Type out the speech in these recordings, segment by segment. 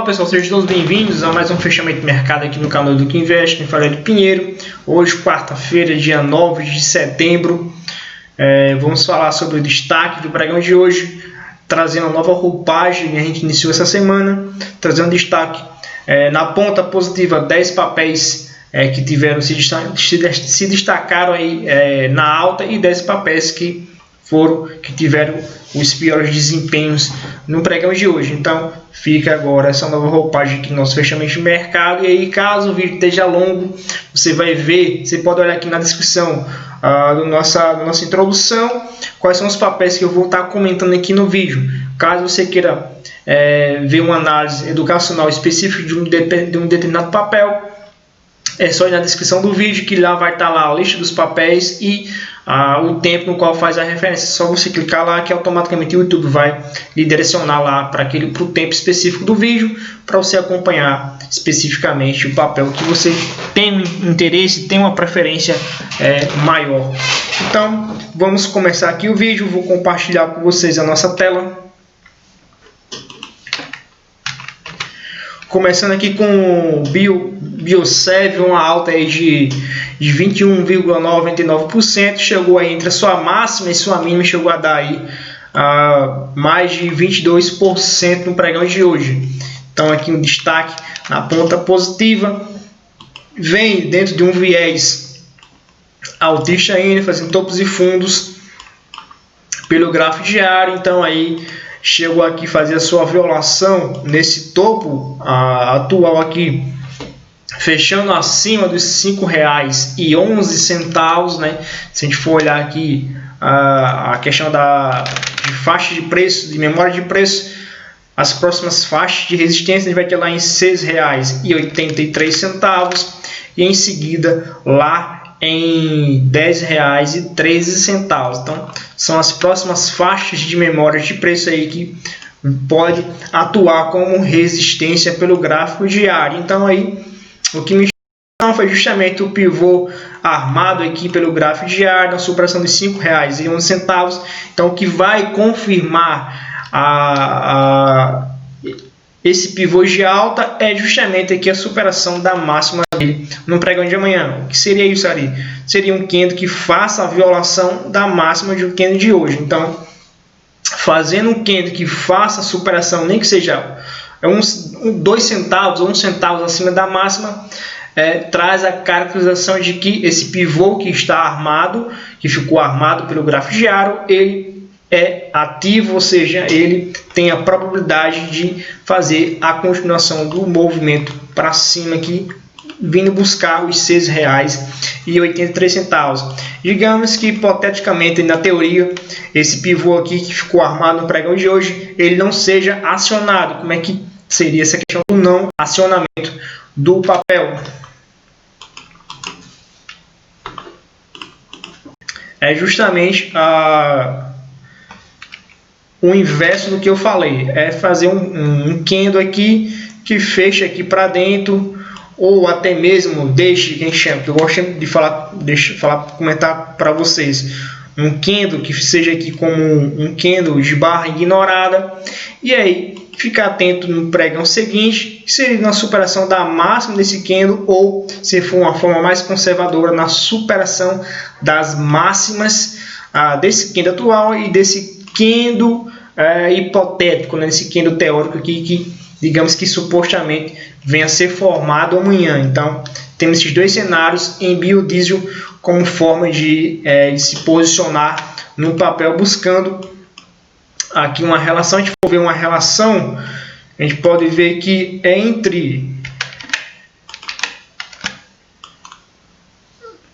pessoal, sejam todos bem-vindos a mais um fechamento de mercado aqui no canal do Que Investe, quem fala é do Pinheiro. Hoje, quarta-feira, dia 9 de setembro, vamos falar sobre o destaque do pregão de hoje, trazendo uma nova roupagem. A gente iniciou essa semana, trazendo destaque na ponta positiva, 10 papéis que tiveram se destacaram aí na alta e 10 papéis que tiveram os piores desempenhos no pregão de hoje. Então fica agora essa nova roupagem aqui no nosso fechamento de mercado. E aí, caso o vídeo esteja longo, você vai ver, você pode olhar aqui na descrição da nossa introdução quais são os papéis que eu vou estar comentando aqui no vídeo. Caso você queira ver uma análise educacional específica de um determinado papel, é só ir na descrição do vídeo, que lá vai estar lá a lista dos papéis e o tempo no qual faz a referência. É só você clicar lá que automaticamente o YouTube vai lhe direcionar lá para o tempo específico do vídeo, para você acompanhar especificamente o papel que você tem um interesse, tem uma preferência maior. Então vamos começar aqui o vídeo. Vou compartilhar com vocês a nossa tela. Começando aqui com o Biosev, uma alta aí de 21,99%, chegou aí entre a sua máxima e sua mínima, chegou a dar aí mais de 22% no pregão de hoje. Então aqui um destaque na ponta positiva, vem dentro de um viés altista ainda, fazendo topos e fundos pelo gráfico diário. Então aí chegou aqui a fazer a sua violação nesse topo atual aqui, fechando acima dos R$ 5,11, né? Se a gente for olhar aqui a questão de faixa de preço, de memória de preço, as próximas faixas de resistência a gente vai ter lá em R$ 6,83 e em seguida lá em R$ 10,13. Então são as próximas faixas de memória de preço aí que pode atuar como resistência pelo gráfico diário. Então aí o que me chamou foi justamente o pivô armado aqui pelo gráfico diário, na superação de R$ 5,11. Então o que vai confirmar esse pivô de alta é justamente aqui a superação da máxima dele no pregão de amanhã. O que seria isso ali? Seria um candle que faça a violação da máxima de um candle de hoje. Então, fazendo um candle que faça a superação, nem que seja 2 centavos ou 1 centavo acima da máxima, traz a caracterização de que esse pivô que está armado, que ficou armado pelo gráfico diário, ele é ativo, ou seja, ele tem a probabilidade de fazer a continuação do movimento para cima aqui, vindo buscar os R$ 6,83. Digamos que hipoteticamente, na teoria, esse pivô aqui que ficou armado no pregão de hoje, ele não seja acionado. Como é que seria essa questão do não acionamento do papel? É justamente o inverso do que eu falei, é fazer um candle aqui que fecha aqui para dentro, ou até mesmo deixe, quem chama, que eu gosto de comentar para vocês, um candle que seja aqui como um candle de barra ignorada, e aí ficar atento no pregão seguinte, que seria na superação da máxima desse candle, ou se for uma forma mais conservadora, na superação das máximas desse candle atual e desse candle hipotético, né? Esse candle teórico aqui que, digamos que supostamente venha a ser formado amanhã. Então temos esses dois cenários em biodiesel como forma de se posicionar no papel, buscando aqui uma relação. A gente for ver uma relação, a gente pode ver que é entre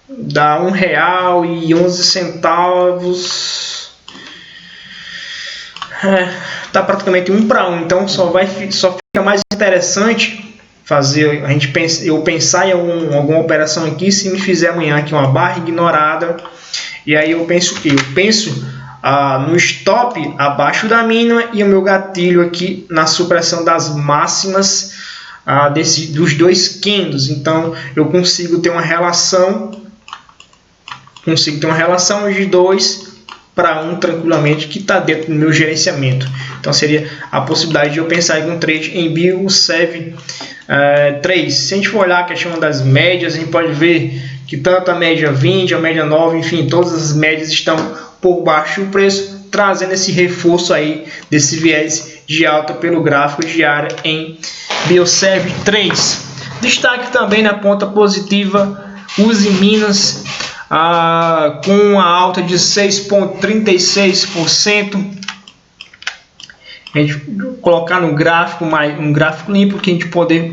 dá R$ 1,11. Tá praticamente 1 para 1, então só fica mais interessante fazer eu pensar em alguma operação aqui se me fizer amanhã aqui uma barra ignorada. E aí eu penso o que? Eu penso no stop abaixo da mínima e o meu gatilho aqui na superação das máximas dos dois candles. Então eu consigo ter uma relação de dois para 1 tranquilamente, que está dentro do meu gerenciamento. Então seria a possibilidade de eu pensar em um trade em BioSev 3. Se a gente for olhar a questão das médias, a gente pode ver que tanto a média 20, a média 9, enfim, todas as médias estão por baixo do preço, trazendo esse reforço aí desse viés de alta pelo gráfico diário em BioSev 3. Destaque também na ponta positiva, Usiminas, com a alta de 6,36%. A gente colocar no gráfico, um gráfico limpo, que a gente poder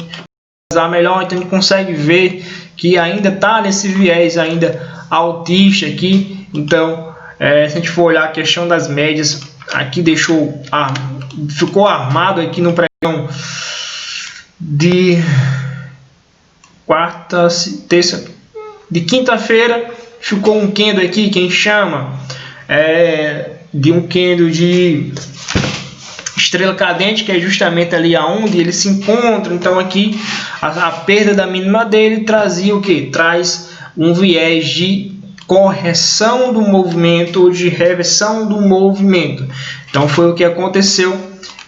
usar melhor, então a gente consegue ver que ainda está nesse viés ainda altista aqui. Então, se a gente for olhar a questão das médias, aqui ficou armado aqui no pregão de quinta-feira, ficou um candle aqui que a gente chama de um candle de estrela cadente, que é justamente ali aonde ele se encontra. Então aqui a perda da mínima dele trazia o que? Traz um viés de correção do movimento ou de reversão do movimento. Então foi o que aconteceu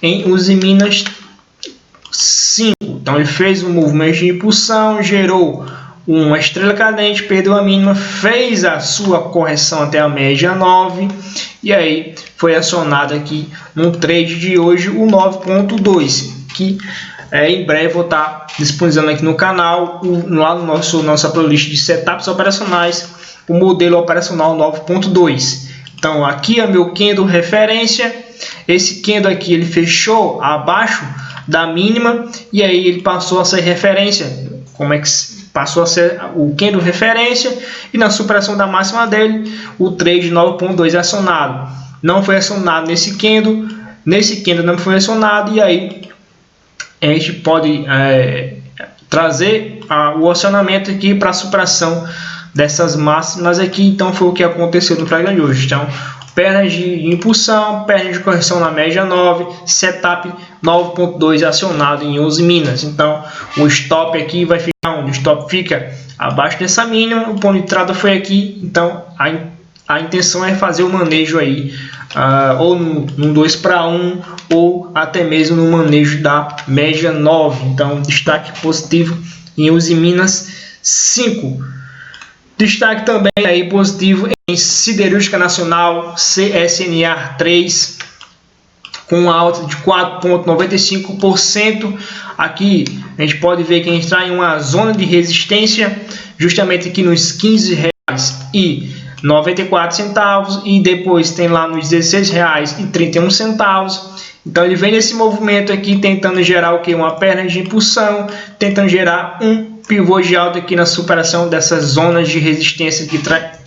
em Usiminas 5. Então ele fez um movimento de impulsão, gerou uma estrela cadente, perdeu a mínima, fez a sua correção até a média 9 e aí foi acionado aqui no trade de hoje o 9.2, que em breve vou estar disponibilizando aqui no canal, lá no nossa playlist de setups operacionais, o modelo operacional 9.2. Então aqui é meu candle referência. Esse candle aqui ele fechou abaixo da mínima e aí ele passou a ser referência. Como é que passou a ser o candle referência, e na superação da máxima dele o trade 9.2 é acionado. Não foi acionado nesse candle não foi acionado, e aí a gente pode trazer o acionamento aqui para a superação dessas máximas aqui. Então foi o que aconteceu no pregão de hoje. Então pernas de impulsão, pernas de correção na média 9, setup 9.2 acionado em Usiminas. Então o stop aqui vai ficar onde? O stop fica abaixo dessa mínima, o ponto de entrada foi aqui. Então a intenção é fazer o manejo aí ou no 2 para 1 ou até mesmo no manejo da média 9. Então destaque positivo em Usiminas 5. Destaque também aí positivo em Siderúrgica Nacional, CSNA 3, com uma alta de 4,95%. Aqui a gente pode ver que a gente está em uma zona de resistência, justamente aqui nos R$15,94, e depois tem lá nos R$16,31. Então ele vem nesse movimento aqui tentando gerar o que? Uma perna de impulsão, tentando gerar um pivô de alta aqui na superação dessas zonas de resistência que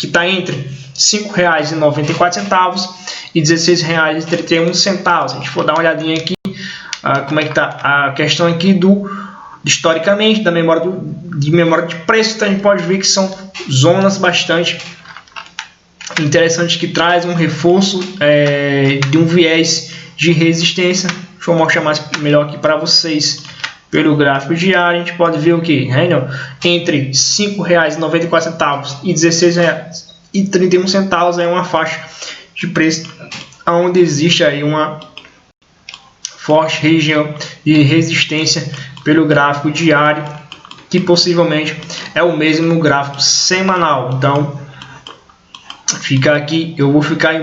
está entre R$5,94 e R$16,31. A gente for dar uma olhadinha aqui como é que está a questão aqui historicamente da memória de preço. Então a gente pode ver que são zonas bastante interessantes que traz um reforço de um viés de resistência. Deixa eu mostrar melhor aqui para vocês. Pelo gráfico diário, a gente pode ver o que? Entre R$5,94 e R$16,31 é uma faixa de preço onde existe aí uma forte região de resistência pelo gráfico diário, que possivelmente é o mesmo gráfico semanal. Então fica aqui, eu vou ficar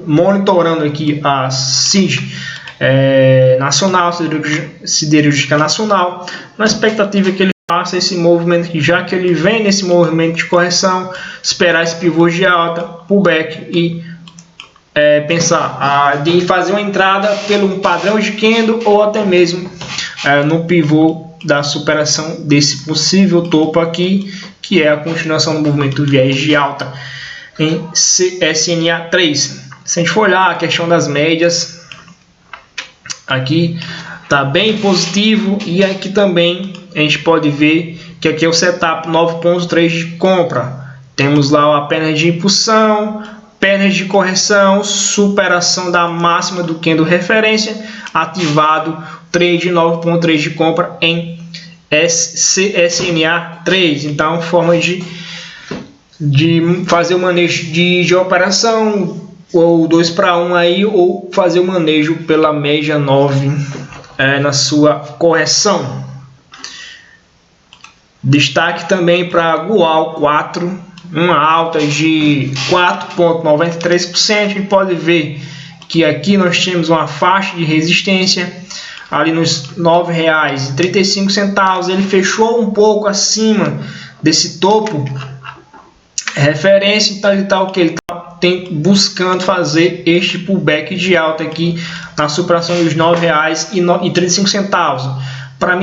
monitorando aqui a SIG nacional, Siderúrgica Nacional, na expectativa que ele faça esse movimento aqui, já que ele vem nesse movimento de correção, esperar esse pivô de alta, pullback e pensar de fazer uma entrada pelo padrão de candle ou até mesmo no pivô da superação desse possível topo aqui, que é a continuação do movimento viés de alta em CSNA 3. Se a gente for olhar a questão das médias, aqui está bem positivo, e aqui também a gente pode ver que aqui é o setup 9.3 de compra. Temos lá a perna de impulsão, pernas de correção, superação da máxima do candle referência, ativado trade 9.3 de compra em CSNA 3. Então forma de fazer o manejo de operação ou 2 para 1 aí, ou fazer o manejo pela média 9 na sua correção. Destaque também para Gual 4, uma alta de 4,93%. A gente pode ver que aqui nós temos uma faixa de resistência ali nos R$ 9,35. Ele fechou um pouco acima desse topo referência, então ele está o que? Ele está buscando fazer este pullback de alta aqui na superação dos R$ 9,35. Para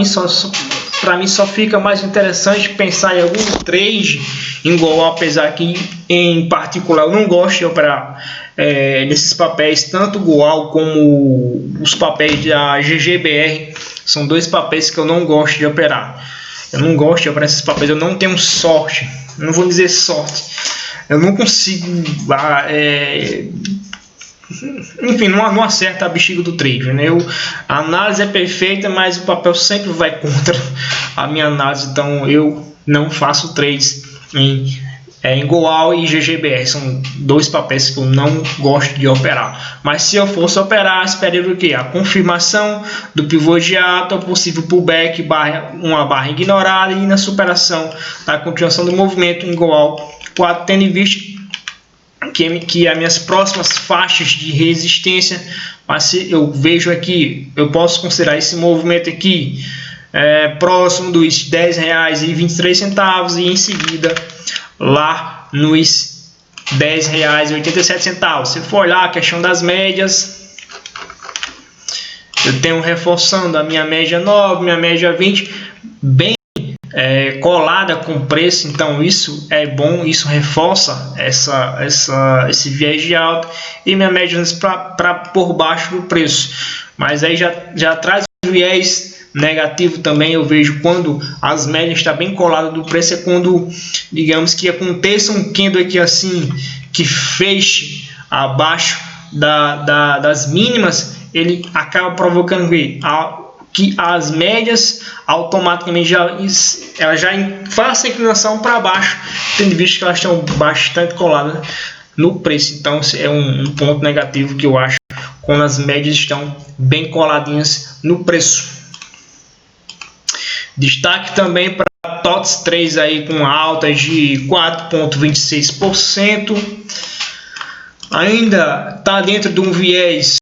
mim só fica mais interessante pensar em algum trade em Goal, apesar que em particular eu não gosto de operar nesses papéis, tanto Goal como os papéis da GGBR. São dois papéis que eu não gosto de operar. Eu não gosto de operar esses papéis, eu não tenho sorte, não vou dizer sorte, eu não consigo, enfim, não acerta a bexiga do trade, né? A análise é perfeita, mas o papel sempre vai contra a minha análise, então eu não faço trades em Goal e GGBR. São dois papéis que eu não gosto de operar, mas se eu fosse operar, esperaria o que? A confirmação do pivô de alta, o possível pullback, uma barra ignorada, e na superação da continuação do movimento em Goal 4, tendo em vista que as minhas próximas faixas de resistência, mas se eu vejo aqui, eu posso considerar esse movimento aqui próximo dos R$ 10,23 e em seguida lá nos R$ 10,87. Se for olhar a questão das médias, eu tenho reforçando a minha média 9, minha média 20, bem colada com o preço, então isso é bom, isso reforça esse viés de alta, e minha média para por baixo do preço, mas aí já traz um viés negativo também. Eu vejo quando as médias estão bem coladas do preço, é quando, digamos que aconteça um candle aqui assim, que feche abaixo das mínimas, ele acaba provocando que as médias automaticamente ela já faça a inclinação para baixo, tendo visto que elas estão bastante coladas no preço. Então é um ponto negativo que eu acho quando as médias estão bem coladinhas no preço. Destaque também para TOTS 3 aí com altas de 4,26%. Ainda está dentro de um viés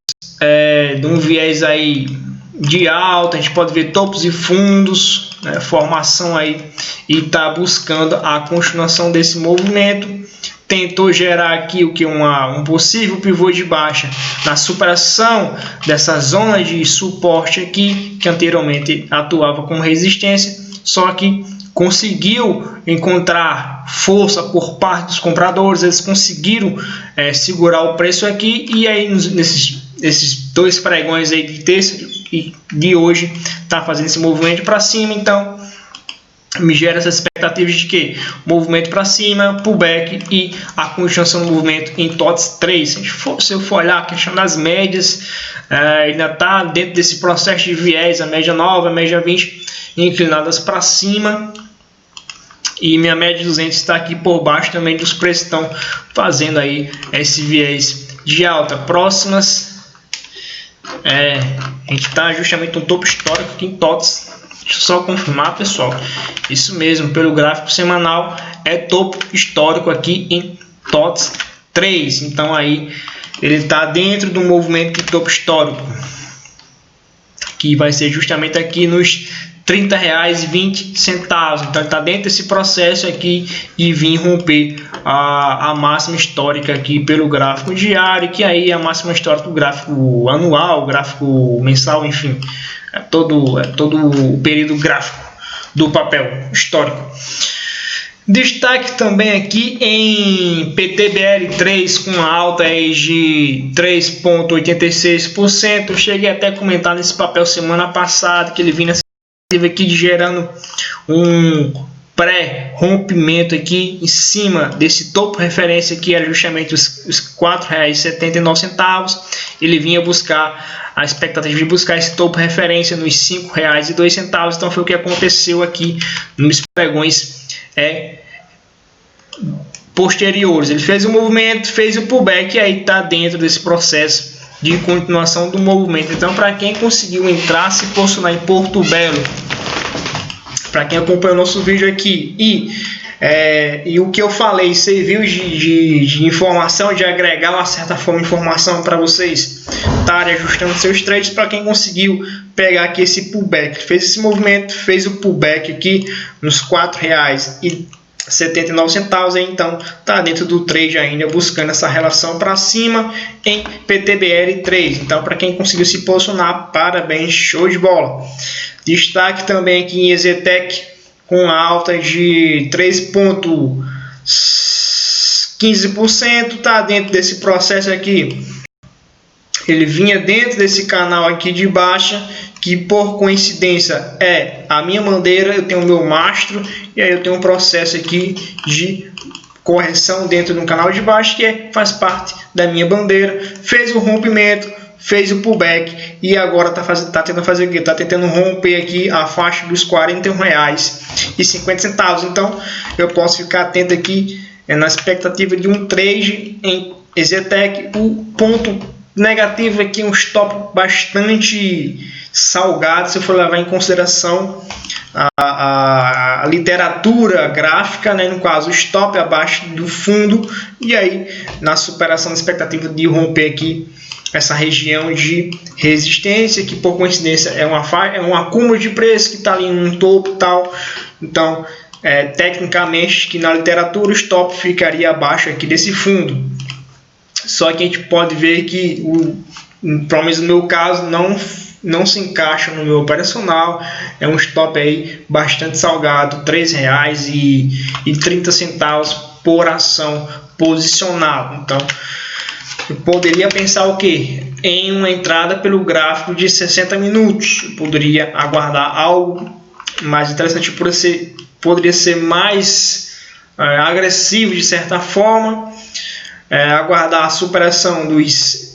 aí de alta. A gente pode ver topos e fundos, formação aí, e está buscando a continuação desse movimento. Tentou gerar aqui um possível pivô de baixa na superação dessa zona de suporte aqui, que anteriormente atuava como resistência, só que conseguiu encontrar força por parte dos compradores. Eles conseguiram segurar o preço aqui, e aí nesses dois pregões aí de terça e de hoje está fazendo esse movimento para cima. Então me gera essa expectativa de que movimento para cima, pullback e a continuação do movimento em TOTS 3. Se eu for olhar a questão das médias, ainda está dentro desse processo de viés, a média 9, a média 20 inclinadas para cima, e minha média 200 está aqui por baixo também dos preços, estão fazendo aí esse viés de alta. Próximas, a gente está justamente no topo histórico aqui em TOTS. Deixa eu só confirmar, pessoal, isso mesmo, pelo gráfico semanal é topo histórico aqui em TOTS 3. Então aí ele está dentro do movimento de topo histórico, que vai ser justamente aqui nos R$ 30,20. Então está dentro desse processo aqui e vir romper a máxima histórica aqui pelo gráfico diário, que aí é a máxima histórica do gráfico anual, gráfico mensal, enfim, todo o período gráfico do papel histórico. Destaque também aqui em PTBL3 com alta aí de 3,86%. Eu cheguei até a comentar nesse papel semana passada que ele vinha aqui gerando um pré-rompimento aqui em cima desse topo referência, que era justamente os R$ 4,79. Ele vinha buscar a expectativa de buscar esse topo referência nos R$ 5,02. Então foi o que aconteceu aqui nos pregões posteriores. Ele fez o movimento, fez o pullback e aí está dentro desse processo de continuação do movimento. Então, para quem conseguiu entrar, se posicionar em Porto Belo, para quem acompanhou o nosso vídeo aqui e o que eu falei serviu de informação, de agregar uma certa forma de informação para vocês estarem ajustando seus trades. Para quem conseguiu pegar aqui esse pullback, fez esse movimento, fez o pullback aqui nos R$ 4,79, então está dentro do trade ainda, buscando essa relação para cima em PTBL3. Então, para quem conseguiu se posicionar, parabéns, show de bola. Destaque também aqui em EZTEC, com alta de 3,15%, está dentro desse processo aqui. Ele vinha dentro desse canal aqui de baixa, que por coincidência é a minha bandeira, eu tenho o meu mastro, e aí eu tenho um processo aqui de correção dentro de um canal de baixa, que faz parte da minha bandeira. Fez o rompimento, fez o pullback e agora tá tentando fazer o quê? Tá tentando romper aqui a faixa dos R$ 41,50. Então eu posso ficar atento aqui na expectativa de um trade em EZTEC. O ponto negativo aqui, um stop bastante salgado, se eu for levar em consideração a literatura gráfica, né? No caso, o stop abaixo do fundo, e aí na superação da expectativa de romper aqui essa região de resistência, que por coincidência é um acúmulo de preço que está ali no topo tal. Então, tecnicamente, que na literatura o stop ficaria abaixo aqui desse fundo. Só que a gente pode ver que, pelo menos no meu caso, não se encaixa no meu operacional. É um stop aí bastante salgado, R$ 3,30 por ação posicionado. Então, eu poderia pensar o que? Em uma entrada pelo gráfico de 60 minutos. Eu poderia aguardar algo mais interessante, poderia ser mais agressivo de certa forma. Aguardar a superação dos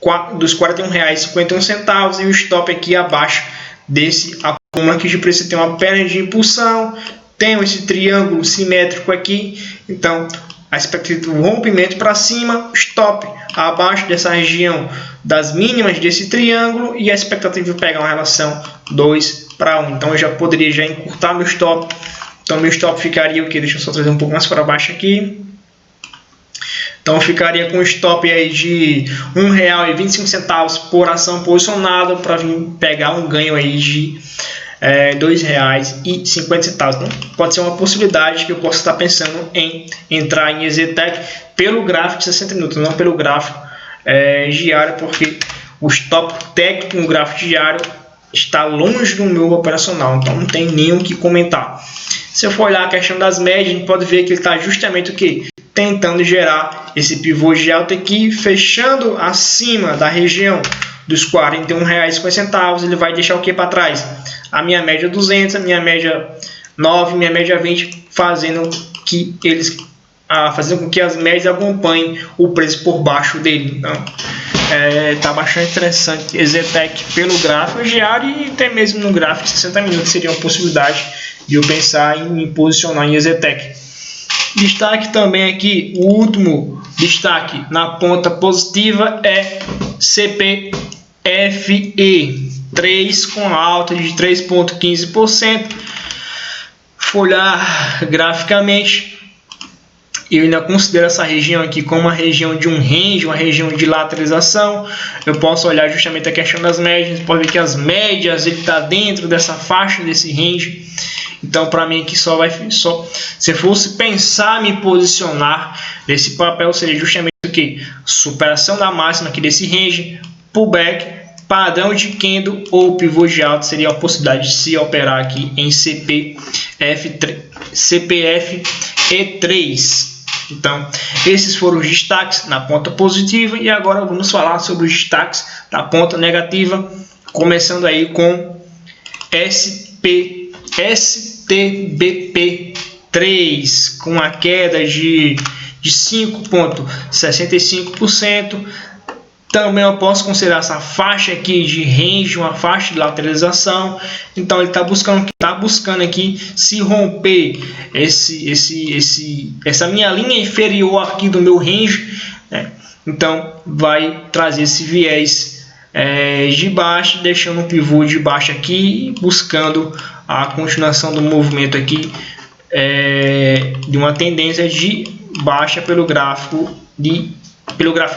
R$ 41,51 e o stop aqui abaixo desse acúmulo aqui de preço. Tem uma perna de impulsão, tem esse triângulo simétrico aqui, então a expectativa do rompimento para cima, stop abaixo dessa região das mínimas desse triângulo e a expectativa de pegar uma relação 2:1. Então eu já poderia encurtar meu stop. Então meu stop ficaria o que? Deixa eu só trazer um pouco mais para baixo aqui. Então ficaria com um stop aí de R$ 1,25 por ação posicionada, para vir pegar um ganho aí de R$ 2,50. Então, pode ser uma possibilidade que eu possa estar pensando em entrar em EZTEC pelo gráfico de 60 minutos, não pelo gráfico diário, porque o stop técnico no gráfico diário está longe do meu operacional, então não tem nem o que comentar. Se eu for olhar a questão das médias, a gente pode ver que ele está justamente o que? Tentando gerar esse pivô de alta aqui, fechando acima da região dos R$ 41,50. Ele vai deixar o que para trás? A minha média 200, a minha média 9, minha média 20, fazendo com que as médias acompanhem o preço por baixo dele. Então, tá bastante interessante EZTEC pelo gráfico diário, e até mesmo no gráfico de 60 minutos seria uma possibilidade de eu pensar em me posicionar em EZTEC. Destaque também aqui, o último destaque na ponta positiva é CPFE3 com alta de 3,15%. Olhar graficamente, eu ainda considero essa região aqui como uma região de um range, uma região de lateralização. Eu posso olhar justamente a questão das médias, pode ver que as médias ele está dentro dessa faixa, desse range. Então, para mim aqui se fosse pensar me posicionar nesse papel, seria justamente o que? Superação da máxima aqui desse range, pullback, padrão de candle ou pivô de alta seria a possibilidade de se operar aqui em CPFE3. Então, esses foram os destaques na ponta positiva, e agora vamos falar sobre os destaques da ponta negativa, começando aí com STBP3, com a queda de 5,65%, Também eu posso considerar essa faixa aqui de range, uma faixa de lateralização. Então ele está buscando aqui se romper essa minha linha inferior aqui do meu range, né? Então vai trazer esse viés de baixa, deixando um pivô de baixa aqui, buscando a continuação do movimento aqui de uma tendência de baixa pelo gráfico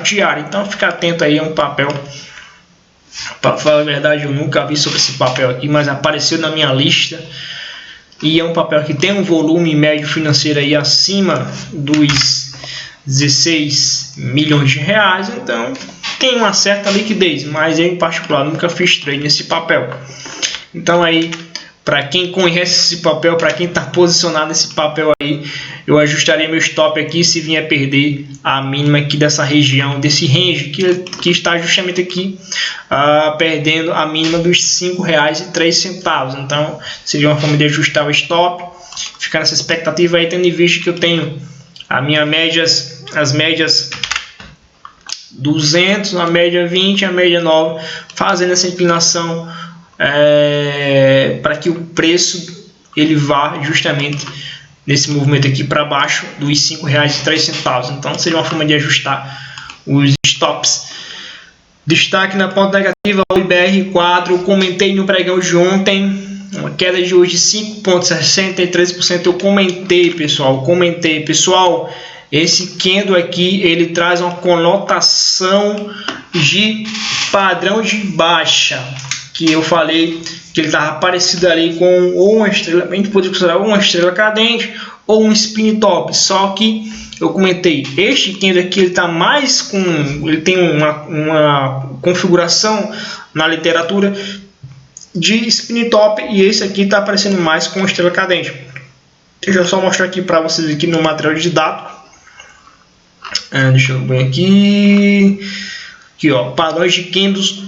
diário. Então fica atento aí, é um papel, para falar a verdade, eu nunca vi sobre esse papel aqui, mas apareceu na minha lista, e é um papel que tem um volume médio financeiro aí acima dos 16 milhões de reais, então tem uma certa liquidez, mas eu em particular nunca fiz trade nesse papel. Então aí, para quem conhece esse papel, para quem está posicionado nesse papel aí, eu ajustaria meu stop aqui se vier perder a mínima aqui dessa região, desse range que está justamente aqui perdendo a mínima dos R$ 5,03. Então seria uma forma de ajustar o stop, ficar nessa expectativa aí, tendo em vista que eu tenho as médias 200, a média 20, a média 9, fazendo essa inclinação para que o preço ele vá justamente nesse movimento aqui para baixo dos R$ 5,03. Então seria uma forma de ajustar os stops. Destaque na ponta negativa, o IBR4, eu comentei no pregão de ontem, uma queda de hoje de 5,63%. Eu comentei, pessoal, esse candle aqui ele traz uma conotação de padrão de baixa, que eu falei que ele estava parecido ali com ou uma estrela, a gente pode considerar uma estrela cadente ou um spin top, só que eu comentei, este candle aqui ele tá mais com, ele tem uma configuração na literatura de spin top, e esse aqui está aparecendo mais com estrela cadente. Deixa eu só mostrar aqui para vocês aqui no material didático. Deixa eu ver aqui, ó, padrões de candles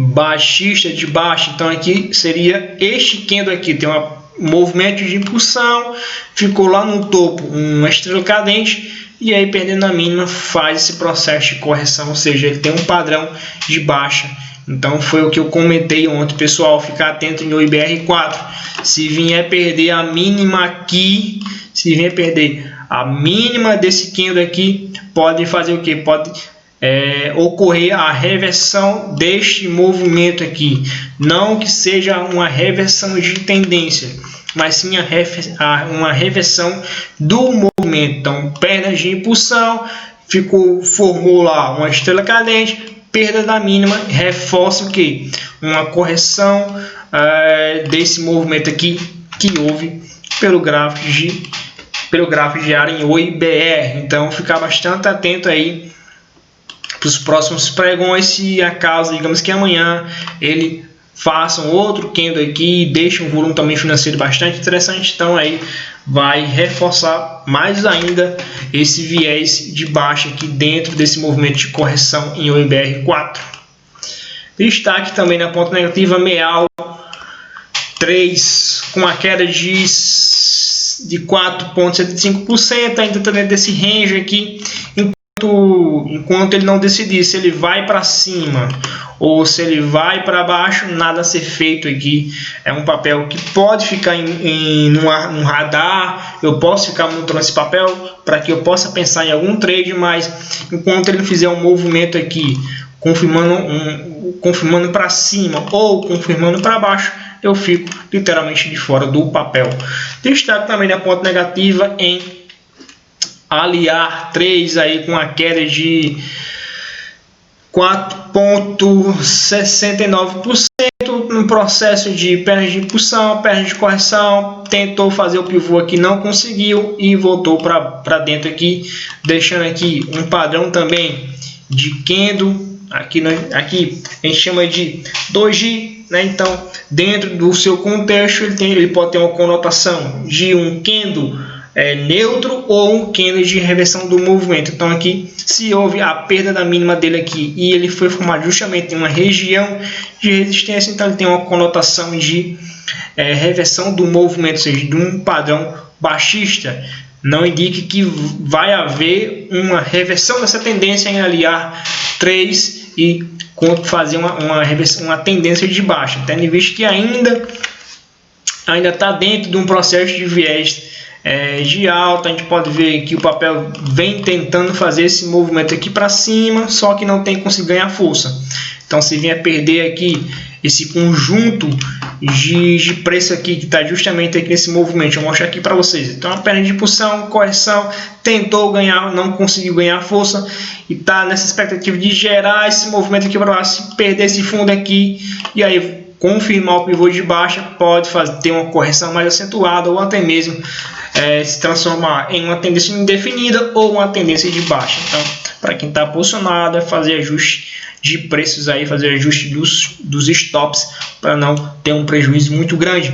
baixista de baixa. Então aqui seria este candle aqui, tem um movimento de impulsão, ficou lá no topo uma estrela cadente, e aí perdendo a mínima faz esse processo de correção, ou seja, ele tem um padrão de baixa. Então foi o que eu comentei ontem, pessoal, ficar atento no IBR4, se vier perder a mínima aqui, se vier perder a mínima desse candle aqui, pode fazer o que? Pode ocorrer a reversão deste movimento aqui, não que seja uma reversão de tendência, mas sim uma reversão do movimento. Então perda de impulsão, formou lá uma estrela cadente, perda da mínima, reforça o que? Uma correção desse movimento aqui que houve pelo gráfico diário em OIBR. Então ficar bastante atento aí para os próximos pregões, se acaso, digamos que amanhã ele faça um outro candle aqui e deixe um volume também financeiro bastante interessante, então aí vai reforçar mais ainda esse viés de baixa aqui dentro desse movimento de correção em OIBR4. Destaque também na ponta negativa, MEAL 3 com a queda de 4,75%, ainda está dentro desse range aqui, enquanto ele não decidir se ele vai para cima ou se ele vai para baixo, nada a ser feito aqui. É um papel que pode ficar no radar, eu posso ficar monitorando esse papel para que eu possa pensar em algum trade, mas enquanto ele fizer um movimento aqui confirmando para cima ou confirmando para baixo, eu fico literalmente de fora do papel. Destaque também na ponta negativa em Aliar 3 aí com a queda de 4,69% no processo de perna de impulsão, perna de correção, tentou fazer o pivô aqui, não conseguiu e voltou para dentro aqui, deixando aqui um padrão também de candle, aqui a gente chama de doji, né? Então dentro do seu contexto ele pode ter uma conotação de um candle neutro ou um candle de reversão do movimento. Então aqui, se houve a perda da mínima dele aqui e ele foi formado justamente em uma região de resistência, então ele tem uma conotação de reversão do movimento, ou seja, de um padrão baixista. não indique que vai haver uma reversão dessa tendência em aliar 3 e fazer uma tendência de baixa, tendo em vista que ainda está dentro de um processo de viés de alta. A gente pode ver que o papel vem tentando fazer esse movimento aqui para cima, só que não tem conseguido ganhar força. Então, se vier perder aqui esse conjunto de preço aqui, que está justamente aqui nesse movimento, eu vou mostrar aqui para vocês. Então, a perna de impulsão, correção, tentou ganhar, não conseguiu ganhar força e está nessa expectativa de gerar esse movimento aqui para baixo, perder esse fundo aqui e aí confirmar o pivô de baixa, pode ter uma correção mais acentuada ou até mesmo se transformar em uma tendência indefinida ou uma tendência de baixa. Então, para quem está posicionado, é fazer ajuste de preços aí, fazer ajuste dos stops para não ter um prejuízo muito grande.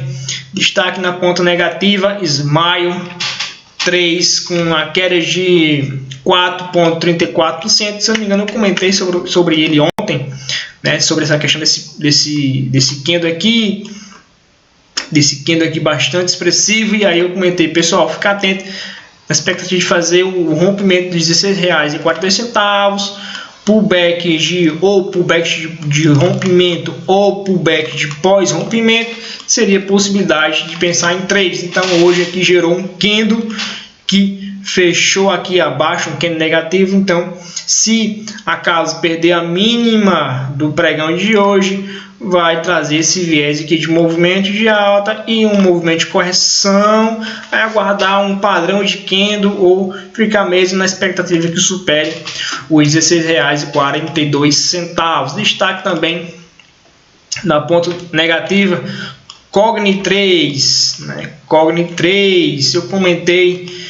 Destaque na ponta negativa, Smile 3 com a queda de 4,34%. Se eu não me engano, eu comentei sobre ele ontem, né, sobre essa questão desse candle aqui, bastante expressivo, e aí eu comentei, pessoal, ficar atento na expectativa de fazer o rompimento de R$16,42, pullback de rompimento ou pullback de pós-rompimento, seria possibilidade de pensar em trades. Então hoje aqui gerou um candle que fechou aqui abaixo, um candle negativo. Então, se acaso perder a mínima do pregão de hoje, vai trazer esse viés aqui de movimento de alta e um movimento de correção, vai aguardar um padrão de candle ou ficar mesmo na expectativa que supere os R$16,42. Destaque também na ponta negativa, Cogni 3, né? Cogni 3, eu comentei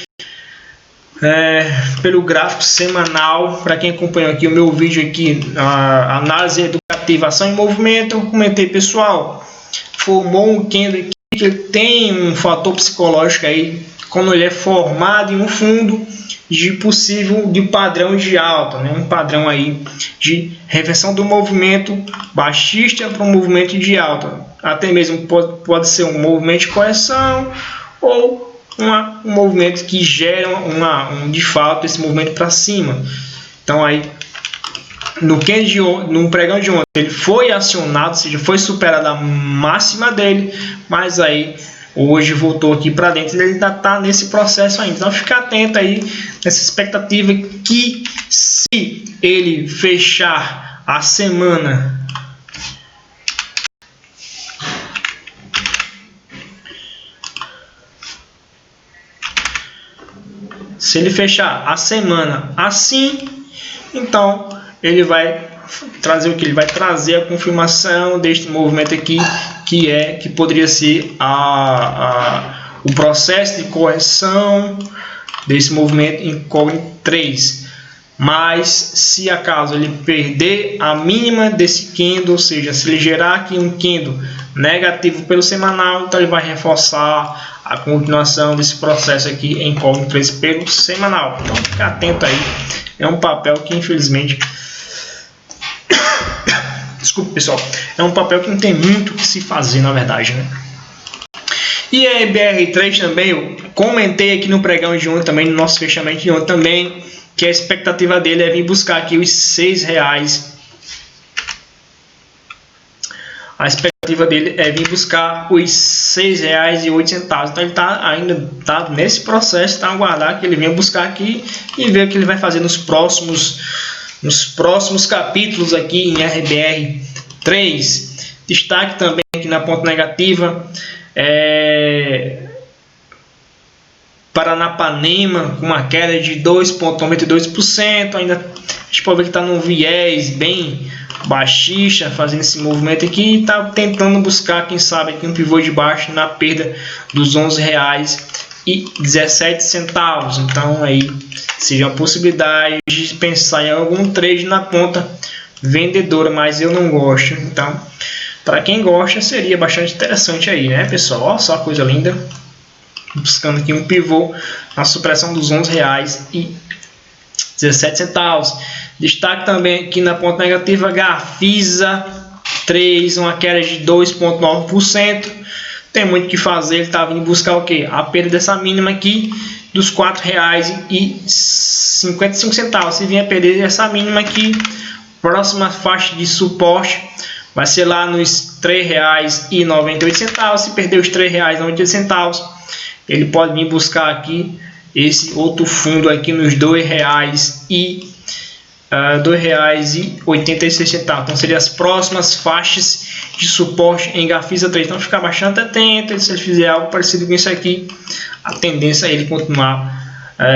pelo gráfico semanal. Para quem acompanhou aqui o meu vídeo aqui, a análise educativa, ação em movimento, eu comentei, pessoal, formou um candle que tem um fator psicológico aí, quando ele é formado em um fundo de padrão de alta, né? Um padrão aí de reversão do movimento baixista para um movimento de alta, até mesmo pode ser um movimento de correção ou um movimento que gera de fato esse movimento para cima. Então aí no pregão de ontem ele foi acionado, ou seja, foi superada a máxima dele, mas aí hoje voltou aqui para dentro e ele ainda está nesse processo ainda. Então fica atento aí nessa expectativa que, se ele fechar a semana assim, então ele vai trazer o que? Ele vai trazer a confirmação deste movimento aqui, que poderia ser o processo de correção desse movimento em Cogni 3. Mas se acaso ele perder a mínima desse candle, ou seja, se ele gerar aqui um candle negativo pelo semanal, então ele vai reforçar a continuação desse processo aqui em Cogni 3 pelo semanal. Então fica atento aí, é um papel que infelizmente desculpa, pessoal, é um papel que não tem muito o que se fazer, na verdade, né? E a BR3 também, eu comentei aqui no pregão de ontem também, no nosso fechamento de ontem também, que a expectativa dele é vir buscar aqui os R$6. A expectativa dele é vir buscar os R$6,08. Então ele ainda está nesse processo, está a aguardar que ele venha buscar aqui e ver o que ele vai fazer nos próximos capítulos aqui em RBR3. Destaque também aqui na ponta negativa, Paranapanema com uma queda de 2,92%. Ainda a gente pode ver que está num viés bem baixista, fazendo esse movimento aqui, e está tentando buscar, quem sabe, aqui um pivô de baixo na perda dos R$11,17. Então aí seja uma possibilidade de pensar em algum trade na ponta vendedora, mas eu não gosto. Então, para quem gosta, seria bastante interessante aí, né, pessoal? Olha só a coisa linda, buscando aqui um pivô na supressão dos R$11,17. Destaque também aqui na ponta negativa, Gafisa 3, uma queda de 2,9%. Tem muito o que fazer, ele está vindo buscar o que? A perda dessa mínima aqui dos R$ 4,55. Se vier perder essa mínima aqui, próxima faixa de suporte vai ser lá nos R$ 3,98. Se perder os R$ 3,98, ele pode vir buscar aqui esse outro fundo aqui nos R$ 2,86. Então seriam as próximas faixas de suporte em Gafisa 3. Então ficar bastante atento. Se ele fizer algo parecido com isso aqui, a tendência é ele continuar.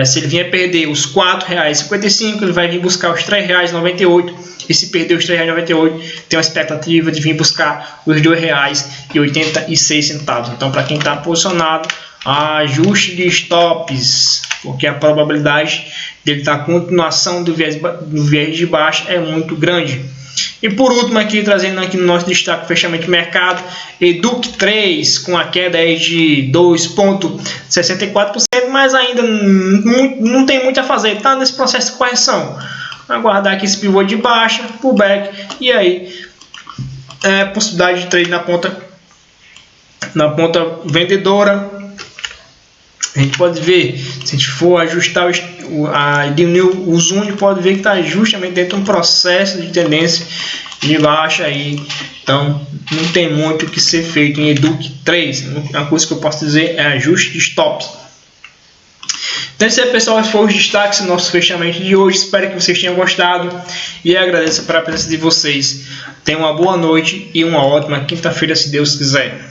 Se ele vier perder os R$ 4,55, ele vai vir buscar os R$ 3,98. E se perder os R$ 3,98, tem uma expectativa de vir buscar os R$ 2,86. Então, para quem está posicionado, ajuste de stops, porque a probabilidade dele estar continuação do viés de baixa é muito grande. E por último aqui, trazendo aqui no nosso destaque fechamento de mercado, Educ 3 com a queda aí de 2,64%, mas ainda não tem muito a fazer, está nesse processo de correção. Aguardar aqui esse pivô de baixa, pullback, e aí possibilidade de trade na ponta vendedora. A gente pode ver, se a gente for ajustar o zoom, pode ver que está justamente dentro de um processo de tendência de baixa aí. Então não tem muito o que ser feito em Educ 3. A coisa que eu posso dizer é ajuste de stops. Então esse aí, pessoal, foi os destaques do nosso fechamento de hoje. Espero que vocês tenham gostado e agradeço pela presença de vocês. Tenham uma boa noite e uma ótima quinta-feira, se Deus quiser.